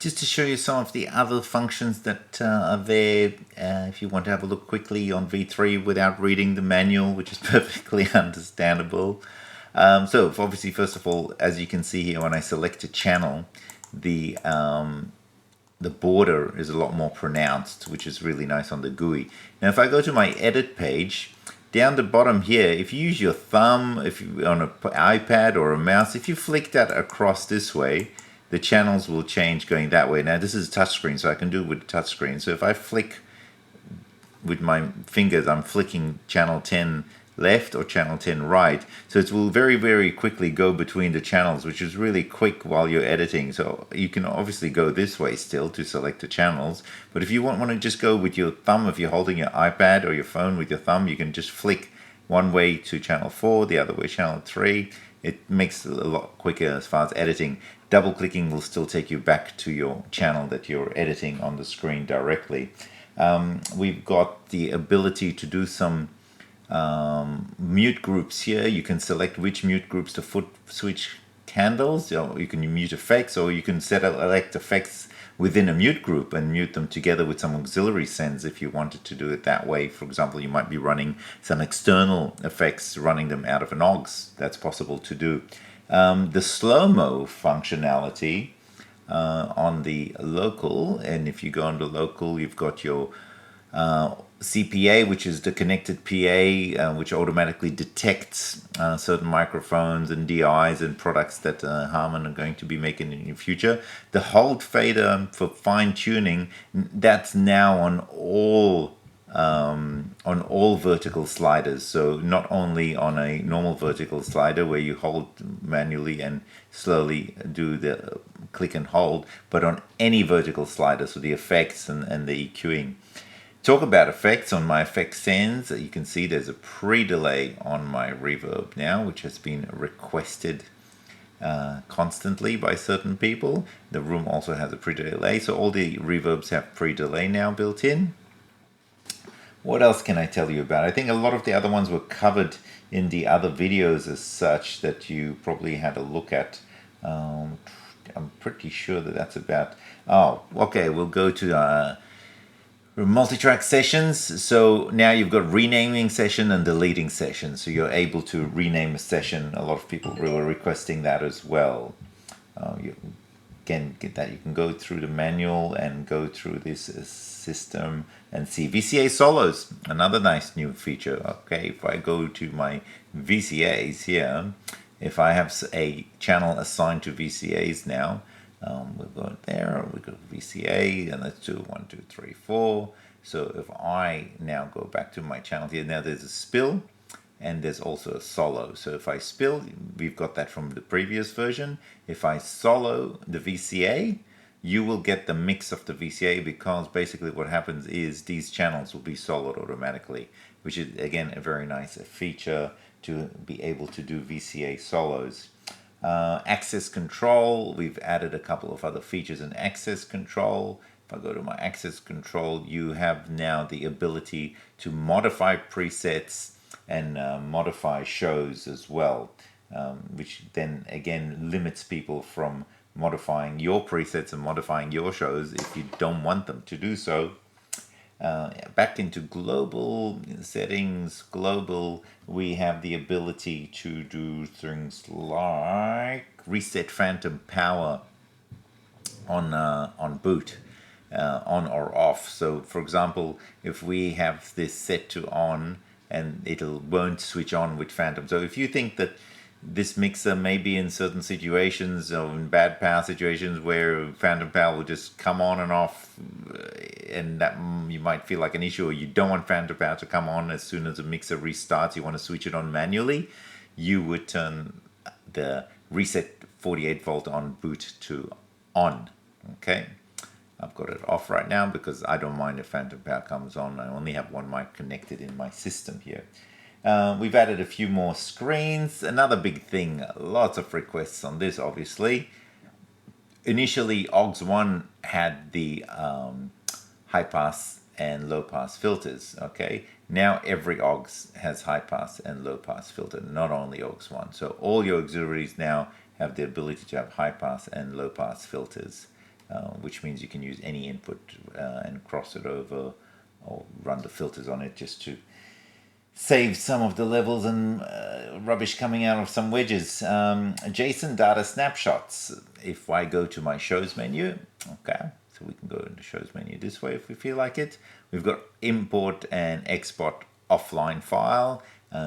just to show you some of the other functions that are there, if you want to have a look quickly on V3 without reading the manual, which is perfectly understandable. So obviously, first of all, as you can see here, when I select a channel, the border is a lot more pronounced, which is really nice on the GUI. Now, if I go to my edit page, down the bottom here, if you use your thumb, if you on an iPad or a mouse, if you flick that across this way, the channels will change going that way. Now, this is a touchscreen, so I can do it with a touchscreen. So if I flick with my fingers, I'm flicking channel 10 left or channel 10 right. So it will very, very quickly go between the channels, which is really quick while you're editing. So you can obviously go this way still to select the channels. But if you want to just go with your thumb, if you're holding your iPad or your phone with your thumb, you can just flick one way to channel 4, the other way channel 3. It makes it a lot quicker as far as editing. Double clicking will still take you back to your channel that you're editing on the screen directly. We've got the ability to do some mute groups here. You can select which mute groups to switch handles. You can mute effects, or you can select effects within a mute group and mute them together with some auxiliary sends if you wanted to do it that way. For example, you might be running some external effects, running them out of an aux. That's possible to do. The slow-mo functionality on the local, and if you go on the local, you've got your CPA, which is the connected PA, which automatically detects certain microphones and DIs and products that Harman are going to be making in the future. The hold fader for fine tuning, that's now on all vertical sliders. So not only on a normal vertical slider where you hold manually and slowly do the click and hold, but on any vertical slider, so the effects and the EQing. Talk about effects on my effect sends. You can see there's a pre-delay on my reverb now, which has been requested constantly by certain people. The room also has a pre-delay, so all the reverbs have pre-delay now built in. What else can I tell you about? I think a lot of the other ones were covered in the other videos as such that you probably had a look at. I'm pretty sure that that's about... Oh, okay, we'll go to... Multitrack Sessions. So now you've got renaming session and deleting session. So you're able to rename a session. A lot of people were requesting that as well. You can get that. You can go through the manual and go through this system and see VCA solos. Another nice new feature. Okay, if I go to my VCAs here, if I have a channel assigned to VCAs now, we'll go there, we go VCA, and let's do 1, 2, 3, 4. So if I now go back to my channel here, now there's a spill and there's also a solo. So if I spill, we've got that from the previous version. If I solo the VCA, you will get the mix of the VCA, because basically what happens is these channels will be soloed automatically, which is again a very nice feature to be able to do VCA solos. Access control, we've added a couple of other features in access control. If I go to my access control, you have now the ability to modify presets and modify shows as well, which then again limits people from modifying your presets and modifying your shows if you don't want them to do so. Back into global settings, global, we have the ability to do things like reset phantom power on boot, on or off. So for example, if we have this set to on, and won't switch on with phantom. So if you think that this mixer may be in certain situations or in bad power situations where phantom power will just come on and off, and that you might feel like an issue, or you don't want phantom power to come on as soon as the mixer restarts, you want to switch it on manually, you would turn the reset 48 volt on boot to on. Okay, I've got it off right now because I don't mind if phantom power comes on. I only have one mic connected in my system here. We've added a few more screens. Another big thing, lots of requests on this, obviously. Initially, AUX1 had the high pass and low pass filters, okay? Now every AUX has high pass and low pass filter, not only AUX1. So all your auxiliaries now have the ability to have high pass and low pass filters. which means you can use any input and cross it over or run the filters on it just to save some of the levels and rubbish coming out of some wedges. JSON data snapshots. If I go to my shows menu, okay, so we can go into shows menu this way if we feel like it. We've got import and export offline file.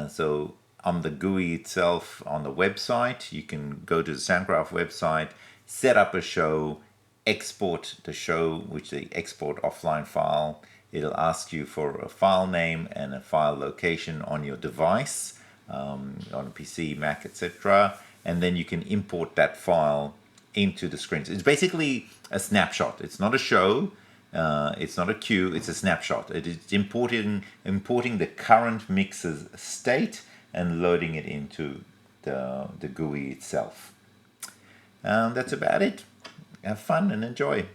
So on the GUI itself, on the website, you can go to the Soundcraft website, set up a show, export the show, which they export offline file. It'll ask you for a file name and a file location on your device, on a PC, Mac, etc. And then you can import that file into the screens. It's basically a snapshot. It's not a show. It's not a queue. It's a snapshot. It is importing the current mix's state and loading it into the GUI itself. That's about it. Have fun and enjoy.